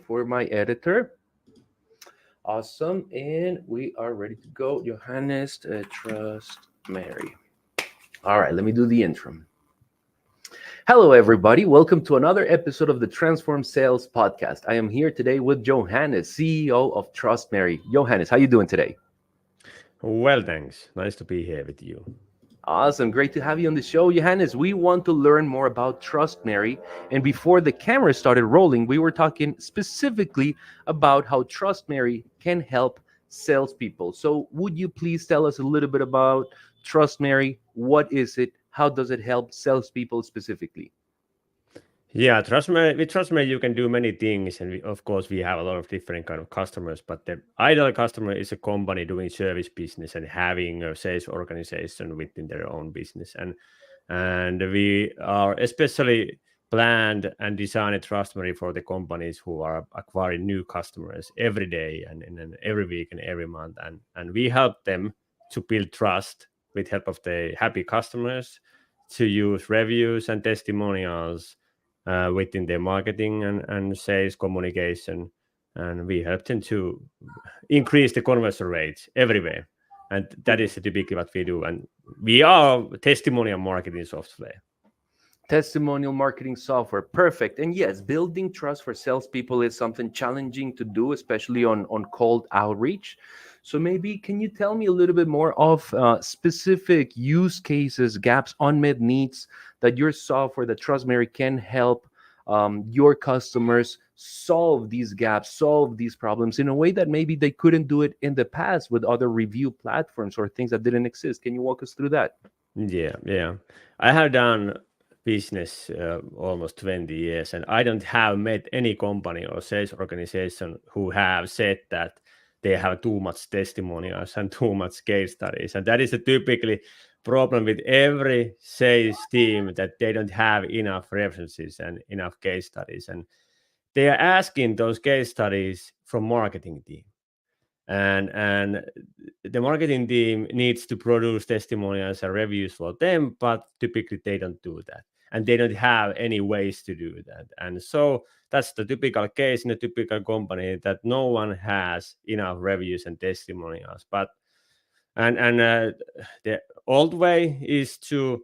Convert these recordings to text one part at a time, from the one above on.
for my editor. Awesome. And we are ready to go. Johannes, TrustMary. All right, let me do the intro. Hello, everybody. Welcome to another episode of the Transform Sales Podcast. I am here today with Johannes, CEO of TrustMary. Johannes, how you doing today? Well, thanks. Nice to be here with you. Awesome. Great to have you on the show. Johannes, we want to learn more about TrustMary. And before the camera started rolling, we were talking specifically about how TrustMary can help salespeople. So would you please tell us a little bit about TrustMary? What is it? How does it help salespeople specifically? Yeah, with TrustMary, you can do many things, and of course, we have a lot of different kind of customers. But the ideal customer is a company doing service business and having a sales organization within their own business, and we are especially planned and designed TrustMary for the companies who are acquiring new customers every day and every week and every month, and we help them to build trust with help of the happy customers to use reviews and testimonials within their marketing and sales communication, and we help them to increase the conversion rates everywhere. And that is typically what we do. And we are testimonial marketing software. Testimonial marketing software. Perfect. And yes, building trust for salespeople is something challenging to do, especially on cold outreach. So maybe can you tell me a little bit more of specific use cases, gaps, unmet needs that your software, that TrustMary, can help your customers solve these gaps, solve these problems in a way that maybe they couldn't do it in the past with other review platforms or things that didn't exist. Can you walk us through that? Yeah. I have done business almost 20 years, and I don't have met any company or sales organization who have said that they have too much testimonials and too much case studies. And that is a typically problem with every sales team, that they don't have enough references and enough case studies. And they are asking those case studies from marketing team. And the marketing team needs to produce testimonials and reviews for them, but typically they don't do that, and they don't have any ways to do that. And so that's the typical case in a typical company, that no one has enough reviews and testimonials. But the old way is to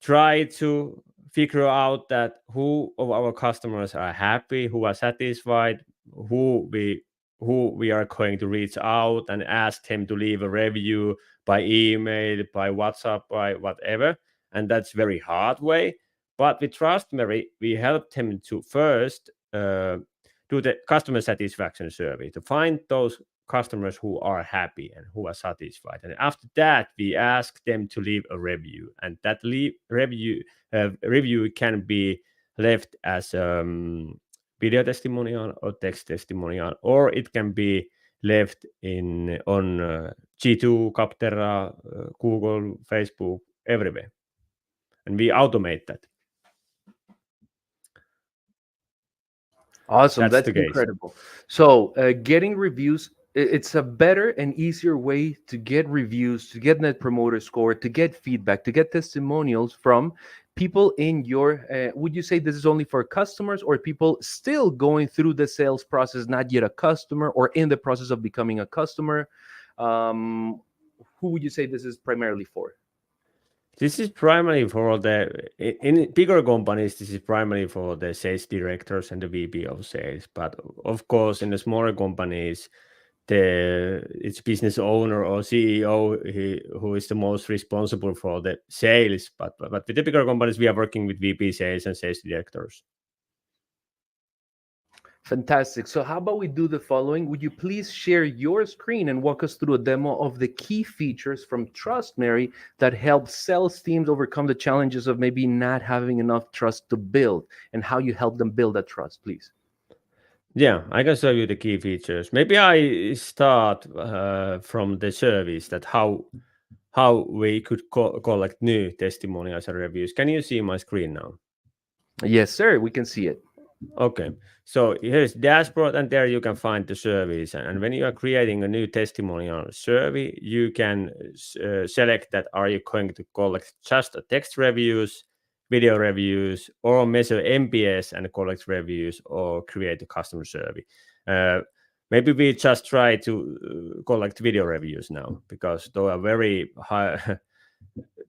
try to figure out that who of our customers are happy, who are satisfied, who we are going to reach out and ask them to leave a review by email, by WhatsApp, by whatever. And that's very hard way. But with TrustMary, we help them to first do the customer satisfaction survey to find those customers who are happy and who are satisfied. And after that, we ask them to leave a review. And that review can be left as video testimonial or text testimonial, or it can be left on G2, Capterra, Google, Facebook, everywhere. And we automate that. Awesome. That's incredible. So getting reviews, it's a better and easier way to get reviews, to get net promoter score, to get feedback, to get testimonials from people in your, would you say this is only for customers or people still going through the sales process, not yet a customer, or in the process of becoming a customer? Who would you say this is primarily for? This is primarily for in bigger companies, this is primarily for the sales directors and the VP of sales. But of course, in the smaller companies, it's business owner or CEO who is the most responsible for the sales. But with the bigger companies, we are working with VP sales and sales directors. Fantastic. So how about we do the following? Would you please share your screen and walk us through a demo of the key features from TrustMary that help sales teams overcome the challenges of maybe not having enough trust to build, and how you help them build that trust, please? Yeah, I can show you the key features. Maybe I start from the service, that how we could collect new testimonials and reviews. Can you see my screen now? Yes, sir. We can see it. Okay, so here's dashboard, and there you can find the surveys. And when you are creating a new testimonial survey, you can select that are you going to collect just text reviews, video reviews, or measure MPS and collect reviews, or create a customer survey. Maybe we just try to collect video reviews now, because they are very high.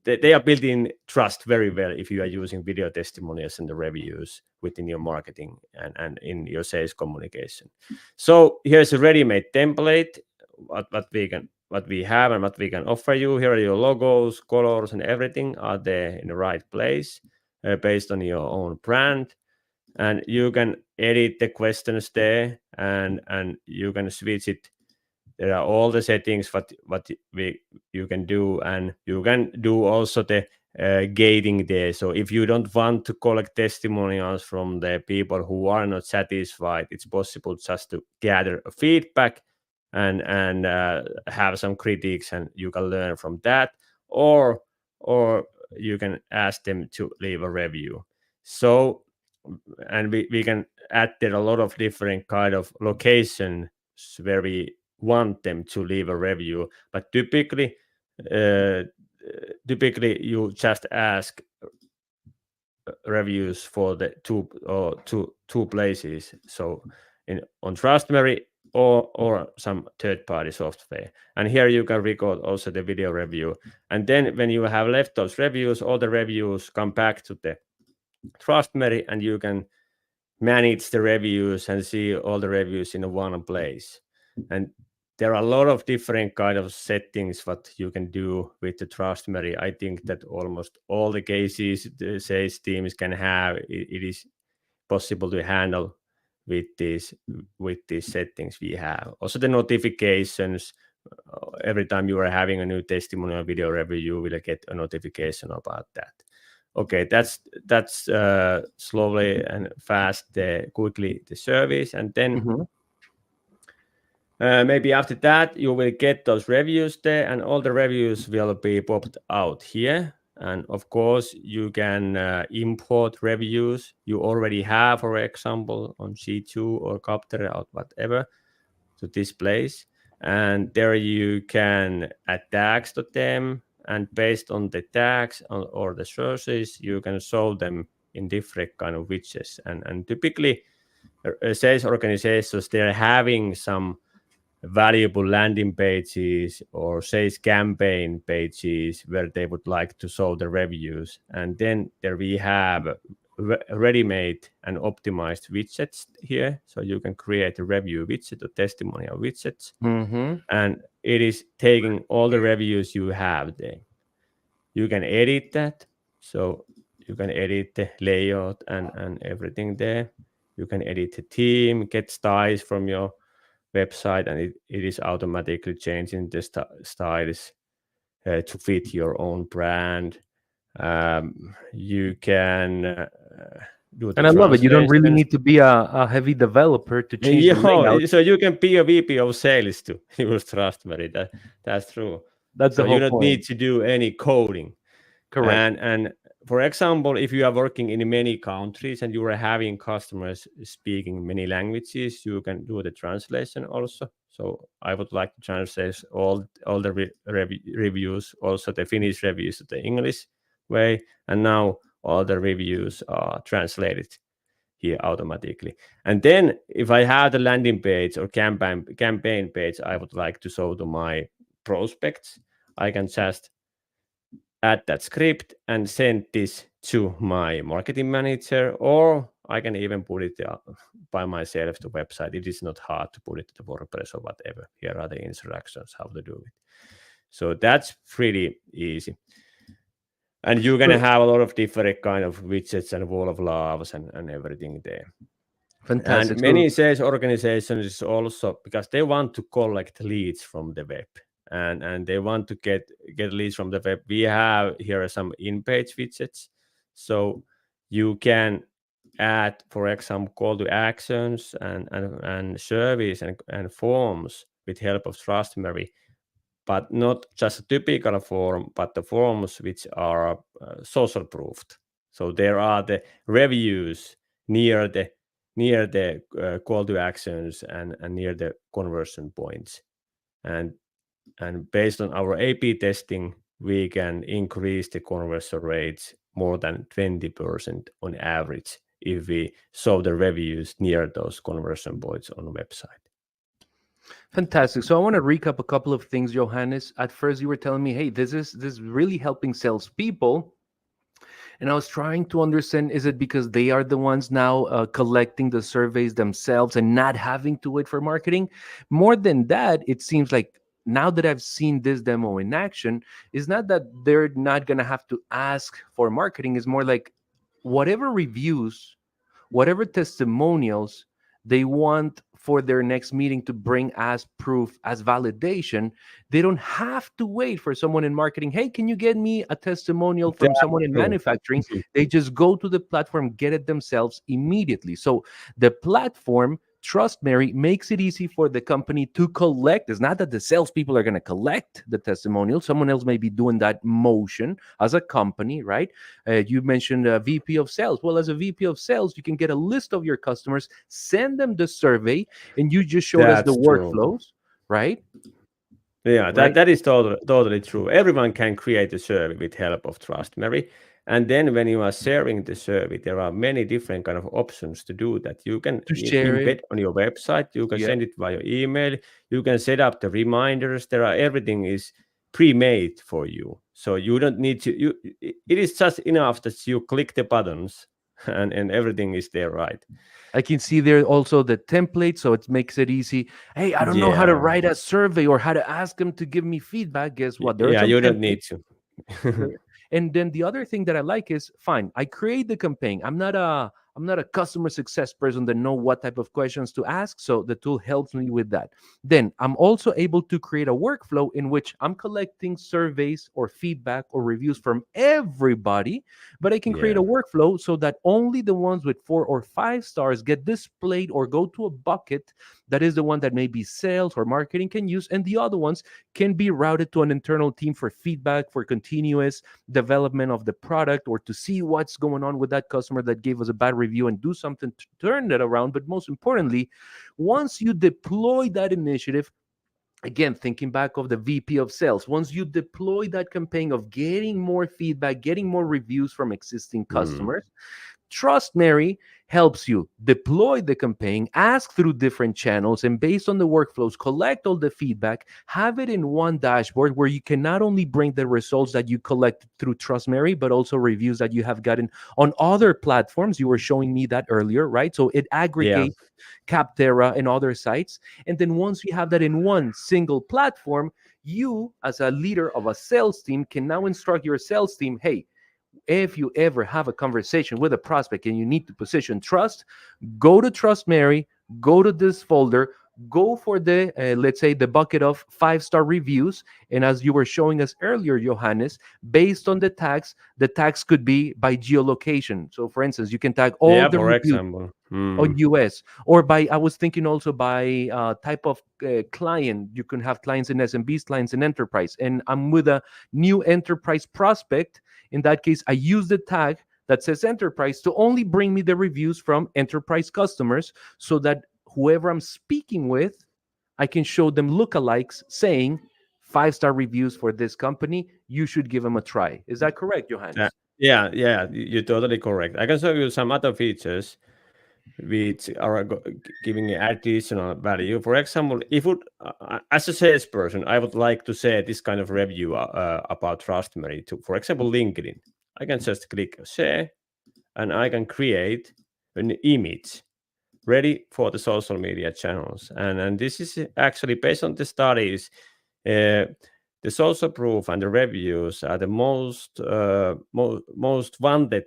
They are building trust very well if you are using video testimonials and the reviews within your marketing and in your sales communication. So here's a ready-made template, what we have and what we can offer you. Here are your logos, colors, and everything are there in the right place, based on your own brand. And you can edit the questions there, and you can switch it. There are all the settings what you can do, and you can do also the gating there. So if you don't want to collect testimonials from the people who are not satisfied, it's possible just to gather a feedback and have some critiques, and you can learn from that, or you can ask them to leave a review. So, and we can add there a lot of different kind of locations where we want them to leave a review, but typically you just ask reviews for the two places, so on TrustMary or some third-party software. And here you can record also the video review, and then when you have left those reviews, all the reviews come back to the TrustMary, and you can manage the reviews and see all the reviews in one place. And there are a lot of different kind of settings what you can do with the TrustMary. I think that almost all the cases the sales teams can have, it is possible to handle with these settings we have. Also the notifications, every time you are having a new testimonial video review, you will get a notification about that. Okay, that's slowly and fast, quickly the service, and then maybe after that you will get those reviews there, and all the reviews will be popped out here. And of course, you can import reviews you already have, for example, on G2 or Capter or whatever, to this place. And there you can add tags to them, and based on the tags or the sources, you can show them in different kind of widgets. And typically, sales organizations, they're having some valuable landing pages or sales campaign pages where they would like to show the reviews. And then there we have ready-made and optimized widgets here. So you can create a review widget or testimonial widgets. And it is taking all the reviews you have there. You can edit that. So you can edit the layout and everything there. You can edit the theme, get styles from your website, and it is automatically changing the styles to fit your own brand. You can do the And I love it. You don't really translations. need to be a heavy developer to change the layout. So you can be a VP of sales to use TrustMary. That's true. That's So the you whole don't need point. to do any coding. Correct. And for example, if you are working in many countries and you are having customers speaking many languages, you can do the translation also. So I would like to translate all the reviews, also the Finnish reviews to the English way, and now all the reviews are translated here automatically. And then if I have the landing page or campaign page I would like to show to my prospects, I can just add that script and send this to my marketing manager, or I can even put it by myself to website. It is not hard to put it to WordPress or whatever. Here are the instructions how to do it. So that's pretty easy. And you're going to have a lot of different kind of widgets and wall of loves and everything there. Fantastic. And many sales organizations also, because they want to collect leads from the web, and they want to get leads from the web. We have here some in-page widgets, so you can add, for example, call to actions and surveys and forms with help of TrustMary, but not just a typical form, but the forms which are social proofed. So there are the reviews near the call to actions and near the conversion points. And based on our A/B testing, we can increase the conversion rates more than 20% on average if we show the reviews near those conversion points on the website. Fantastic. So I want to recap a couple of things, Johannes. At first, you were telling me, hey, this is really helping salespeople. And I was trying to understand, is it because they are the ones now collecting the surveys themselves and not having to wait for marketing? More than that, it seems like now that I've seen this demo in action, it's not that they're not going to have to ask for marketing. It's more like whatever reviews, whatever testimonials they want for their next meeting to bring as proof, as validation, they don't have to wait for someone in marketing. Hey, can you get me a testimonial from That's someone in true. manufacturing? They just go to the platform, get it themselves immediately. So the platform, TrustMary, makes it easy for the company to collect. It's not that the salespeople are going to collect the testimonial. Someone else may be doing that motion as a company, right? You mentioned a VP of sales. Well, as a VP of sales, you can get a list of your customers, send them the survey, and you just showed us the That's true. workflows, right? Yeah, Right. that is totally true. Everyone can create a survey with help of TrustMary. And then when you are sharing the survey, there are many different kind of options to do that. You can To share it. embed on your website, you can Yeah. send it via email, you can set up the reminders. Everything is pre-made for you. So you don't need to it is just enough that you click the buttons and everything is there, right? I can see there also the template, so it makes it easy. Hey, I don't know how to Yeah. write a survey or how to ask them to give me feedback. Guess what? There are Yeah, some you don't templates. need to. And then the other thing that I like is fine. I create the campaign. I'm not a customer success person that know what type of questions to ask. So the tool helps me with that. Then I'm also able to create a workflow in which I'm collecting surveys or feedback or reviews from everybody, but I can create a Yeah. workflow so that only the ones with 4 or 5 stars get displayed or go to a bucket that is the one that maybe sales or marketing can use, and the other ones can be routed to an internal team for feedback, for continuous development of the product, or to see what's going on with that customer that gave us a bad review and do something to turn that around. But most importantly, once you deploy that initiative, again, thinking back of the VP of sales, once you deploy that campaign of getting more feedback, getting more reviews from existing Mm. customers, TrustMary helps you deploy the campaign, ask through different channels, and based on the workflows, collect all the feedback, have it in one dashboard where you can not only bring the results that you collect through TrustMary, but also reviews that you have gotten on other platforms. You were showing me that earlier, right? So it Yeah. aggregates Capterra and other sites. And then once you have that in one single platform, you, as a leader of a sales team, can now instruct your sales team, hey, if you ever have a conversation with a prospect and you need to position trust, go to TrustMary, go to this folder, go for the, let's say, the bucket of 5-star reviews. And as you were showing us earlier, Johannes, based on the tags could be by geolocation. So, for instance, you can tag all Yeah, the for reviews example. on US, or by, I was thinking also by type of client. You can have clients in SMBs, clients in enterprise, and I'm with a new enterprise prospect. In that case, I use the tag that says enterprise to only bring me the reviews from enterprise customers, so that whoever I'm speaking with, I can show them lookalikes saying 5-star reviews for this company, you should give them a try. Is that correct, Yeah, Johannes? yeah, you're totally correct. I can show you some other features which are giving additional value. For example, if would, as a salesperson, I would like to say this kind of review about TrustMary to, for example, LinkedIn. I can just click share, and I can create an image ready for the social media channels. And this is actually based on the studies. Uh, the social proof and the reviews are the most wanted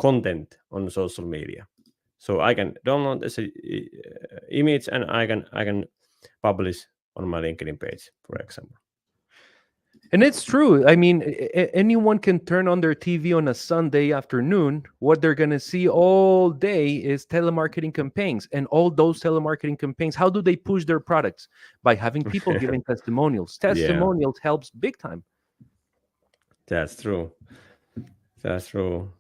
content on social media. So I can download this image and I can publish on my LinkedIn page, for example. And it's true. I mean, anyone can turn on their TV on a Sunday afternoon. What they're going to see all day is telemarketing campaigns. And all those telemarketing campaigns, how do they push their products? By having people giving testimonials. Yeah, Testimonials helps big time. that's true. That's true.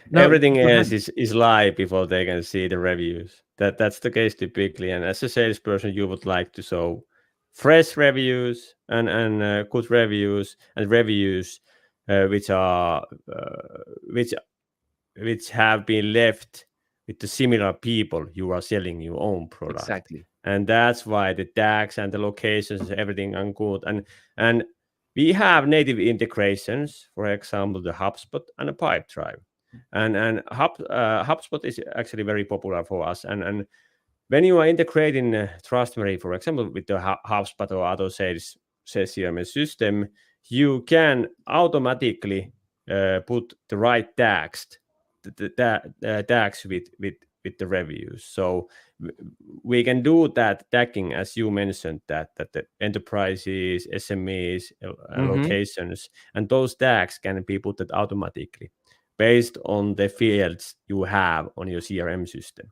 Now, Everything else Johan, is live before they can see the reviews. That's the case typically. And as a salesperson, you would like to show fresh reviews and good reviews and reviews which are which have been left with the similar people you are selling your own product. Exactly. And that's why the tags and the locations, everything are good. And we have native integrations, for example, the HubSpot and the Pipedrive. And HubSpot is actually very popular for us. And when you are integrating TrustMary, for example, with the HubSpot or other sales CRM system, you can automatically put the right tags, tags with the reviews. So we can do that tagging, as you mentioned, that the enterprises, SMEs, Mm-hmm. locations, and those tags can be put automatically based on the fields you have on your CRM system.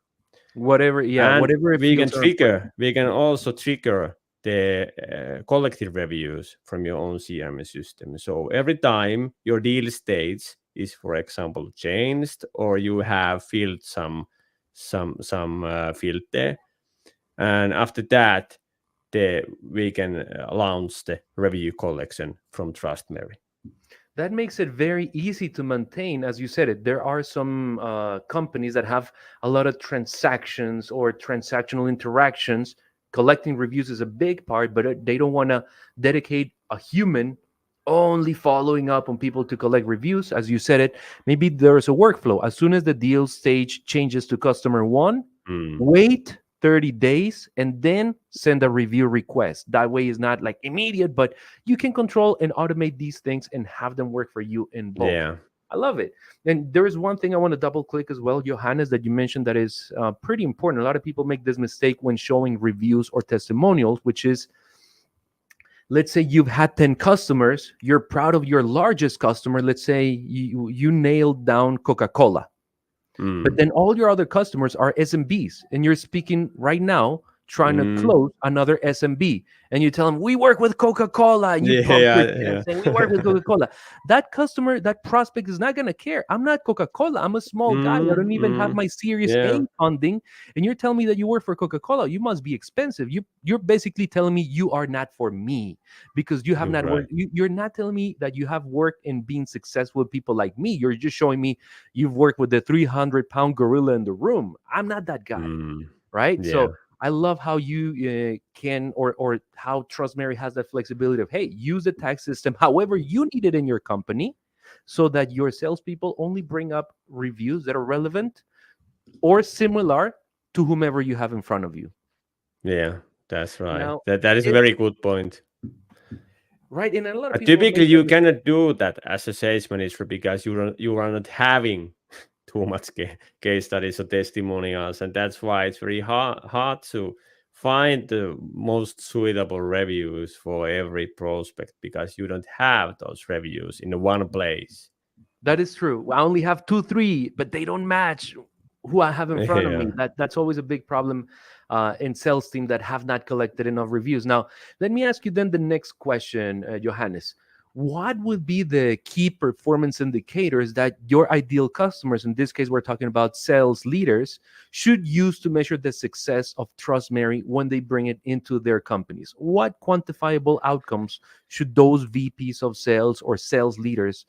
Whatever, yeah, And whatever fields are important. we can also trigger the collective reviews from your own CRM system. So every time your deal stage is, for example, changed, or you have filled some field there, and after that, we can launch the review collection from TrustMary. That makes it very easy to maintain. As you said it, there are some companies that have a lot of transactions or transactional interactions. Collecting reviews is a big part, but they don't want to dedicate a human only following up on people to collect reviews. As you said it, maybe there's a workflow. As soon as the deal stage changes to customer one, Mm, wait 30 days and then send a review request. That way is not like immediate, but you can control and automate these things and have them work for you in bulk. yeah. I love it. And there is one thing I want to double click as well, Johannes, that you mentioned that is pretty important. A lot of people make this mistake when showing reviews or testimonials, which is, let's say you've had 10 customers, you're proud of your largest customer. Let's say you nailed down Coca-Cola, but Mm, then all your other customers are SMBs, and you're speaking right now trying to mm. close another SMB, and you tell them we work with Coca-Cola, and you pump your Yeah, chest saying we work with yeah. Coca-Cola. That customer, that prospect is not going to care. I'm not Coca-Cola. I'm a small guy. I Mm, don't even have mm. my Series A Yeah, funding, and you're telling me that you work for Coca-Cola. You must be expensive. You're basically telling me you are not for me because you have you're not right. worked. You're not telling me that you have worked in being successful with people like me. You're just showing me you've worked with the 300-pound gorilla in the room. I'm not that guy, Mm, right? yeah, So I love how you can or how TrustMary has that flexibility of, hey, use the tax system however you need it in your company, so that your salespeople only bring up reviews that are relevant or similar to whomever you have in front of you. yeah. That's right. Now, That is a it, very good point. right, and a lot of people Typically, make that you mistake. cannot do that as a sales manager because you are not having too much case studies or testimonials, and that's why it's very hard to find the most suitable reviews for every prospect because you don't have those reviews in the one place. That is true. I only have two, three, but they don't match who I have in front of Yeah, me. That's always a big problem in sales team that have not collected enough reviews. Now, let me ask you then the next question, Johannes. What would be the key performance indicators that your ideal customers, in this case, we're talking about sales leaders, should use to measure the success of TrustMary when they bring it into their companies? What quantifiable outcomes should those VPs of sales or sales leaders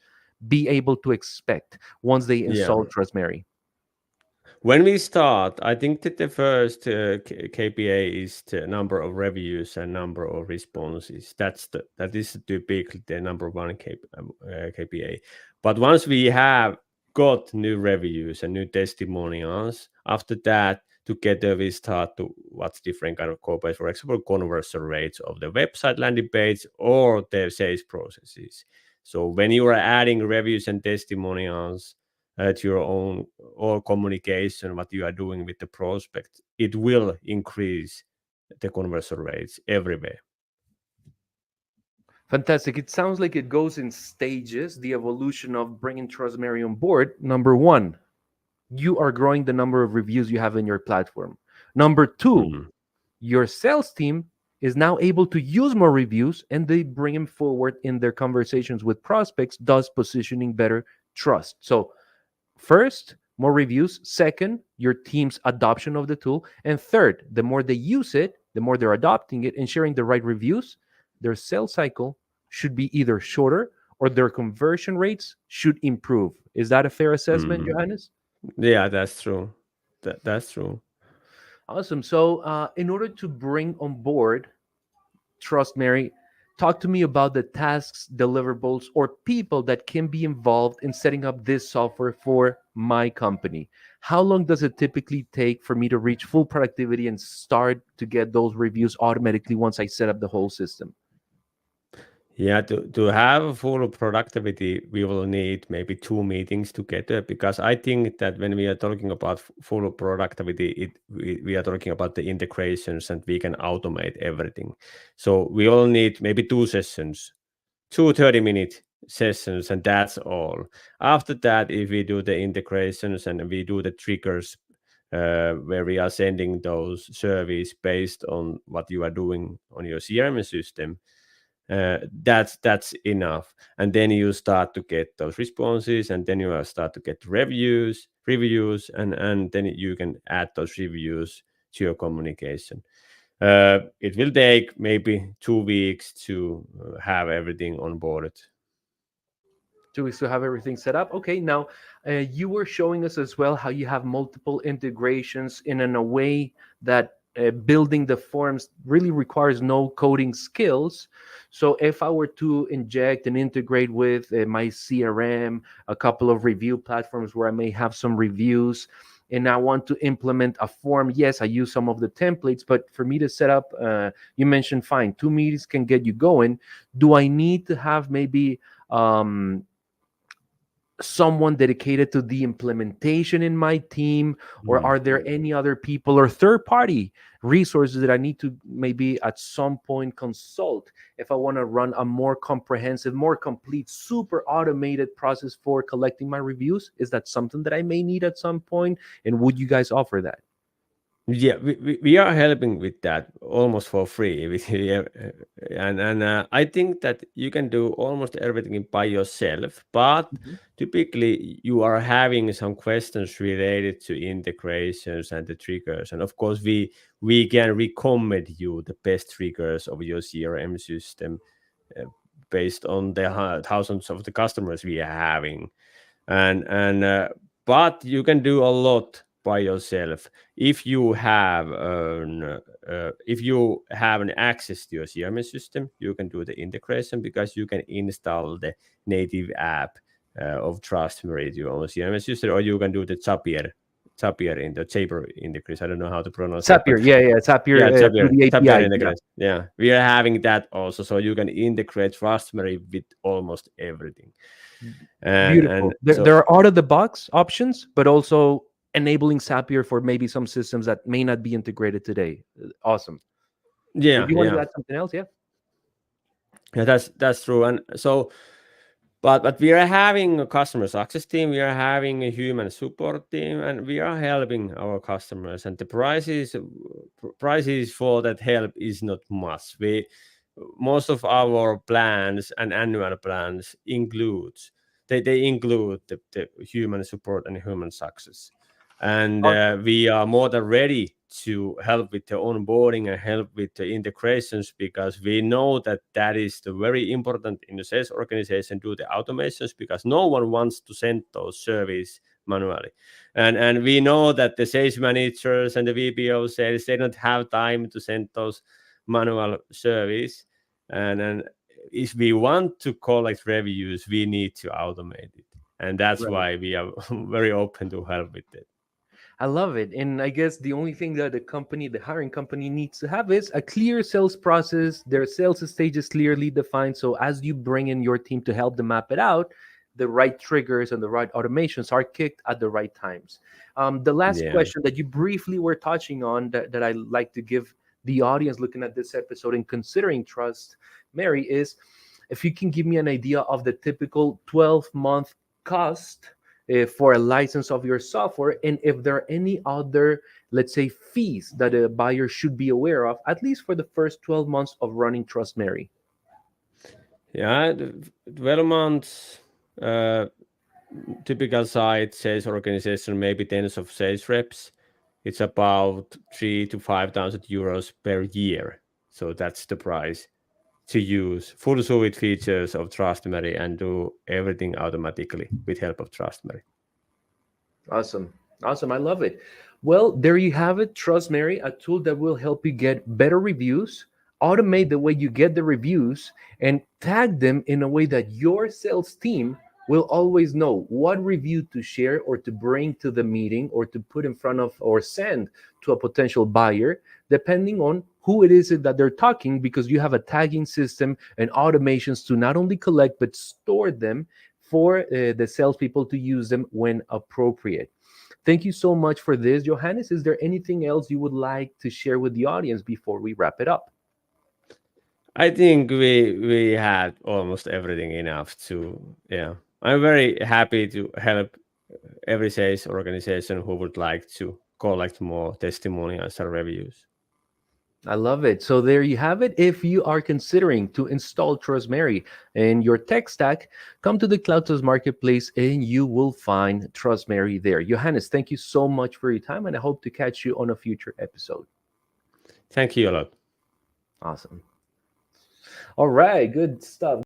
be able to expect once they yeah. install TrustMary? When we start, I think that the first KPI is the number of reviews and number of responses. That is typically the number one KPI. But once we have got new reviews and new testimonials, after that, together we start to what's different kind of corporate, for example, conversion rates of the website landing page or the sales processes. So when you are adding reviews and testimonials at your own or communication what you are doing with the prospect, it will increase the conversion rates everywhere. Fantastic. It sounds like it goes in stages, the evolution of bringing TrustMary on board. Number one, you are growing the number of reviews you have in your platform. Number two, Mm, your sales team is now able to use more reviews and they bring them forward in their conversations with prospects, thus positioning better trust. So first, more reviews. Second, your team's adoption of the tool. And third, the more they use it, the more they're adopting it and sharing the right reviews, their sales cycle should be either shorter or their conversion rates should improve. Is that a fair assessment, Mhm. Johannes? Yeah, that's true. That's true. Awesome. So, in order to bring on board TrustMary, talk to me about the tasks, deliverables, or people that can be involved in setting up this software for my company. How long does it typically take for me to reach full productivity and start to get those reviews automatically once I set up the whole system? Yeah, to have full productivity, we will need maybe 2 meetings together because I think that when we are talking about full productivity, we are talking about the integrations and we can automate everything. So we all need maybe 2 sessions, 2 30-minute sessions, and that's all. After that, if we do the integrations and we do the triggers, where we are sending those surveys based on what you are doing on your CRM system, that's enough. And then you start to get those responses, and then you start to get reviews, and then you can add those reviews to your communication. It will take maybe 2 weeks to have everything onboarded. 2 weeks to have everything set up. Okay, now you were showing us as well how you have multiple integrations in a way that building the forms really requires no coding skills. So if I were to inject and integrate with my CRM, a couple of review platforms where I may have some reviews, and I want to implement a form, yes, I use some of the templates, but for me to set up, you mentioned fine, 2 meetings can get you going. Do I need to have maybe someone dedicated to the implementation in my team, or Mm. are there any other people or third party resources that I need to maybe at some point consult if I want to run a more comprehensive, more complete, super automated process for collecting my reviews? Is that something that I may need at some point, and would you guys offer that? Yeah, we are helping with that almost for free. Yeah, and I think that you can do almost everything by yourself, but Mhm. typically you are having some questions related to integrations and the triggers. And of course, we can recommend you the best triggers of your CRM system, uh, based on the thousands of the customers we are having. And but you can do a lot by yourself if you have an access to your CRM system. You can do the integration because you can install the native app of TrustMary to your own CRM system, or you can do the Zapier in the Zapier integration. I don't know how to pronounce that, Zapier, but yeah, yeah, Zapier yeah, through Zapier the Zapier API. Yeah. integration. Yeah, we are having that also, so you can integrate TrustMary with almost everything. And Beautiful. There so are out of the box options, but also enabling Zapier for maybe some systems that may not be integrated today. Awesome. Did yeah, you want to yeah, add something else? Yeah. yeah, that's true. And so, but we are having a customer success team, we are having a human support team, and we are helping our customers. And the prices for that help is not much. We Most of our plans and annual plans includes, they include the human support and human success. And we are more than ready to help with the onboarding and help with the integrations, because we know that that is the very important in the sales organization, do the automations, because no one wants to send those surveys manually. And we know that the sales managers and the VP of sales, they don't have time to send those manual surveys. And if we want to collect reviews, we need to automate it, and that's Right. why we are very open to help with it. I love it. And I guess the only thing that the hiring company needs to have is a clear sales process. Their sales stage is clearly defined. So as you bring in your team to help them map it out, the right triggers and the right automations are kicked at the right times. The last Yeah. question that you briefly were touching on that I like to give the audience looking at this episode and considering Trust Mary is if you can give me an idea of the typical 12-month cost for a license of your software, and if there are any other, let's say, fees that a buyer should be aware of, at least for the first 12 months of running Trust Mary. Yeah, 12 months, uh, typical site sales organization, maybe tens of sales reps. It's about 3 to 5,000 euros per year. So that's the price. to use full suite features of TrustMary and do everything automatically with help of TrustMary. Awesome. Awesome. I love it. Well, there you have it. TrustMary, a tool that will help you get better reviews, automate the way you get the reviews, and tag them in a way that your sales team will always know what review to share or to bring to the meeting or to put in front of or send to a potential buyer, depending on who it is that they're talking, because you have a tagging system and automations to not only collect but store them for the salespeople to use them when appropriate. Thank you so much for this, Johannes. Is there anything else you would like to share with the audience before we wrap it up? I think we had almost everything enough to, yeah. I'm very happy to help every sales organization who would like to collect more testimonials and reviews. I love it. So there you have it. If you are considering to install TrustMary in your tech stack, come to the CloudTask Marketplace and you will find TrustMary there. Johannes, thank you so much for your time, and I hope to catch you on a future episode. Thank you a lot. Awesome. All right, good stuff.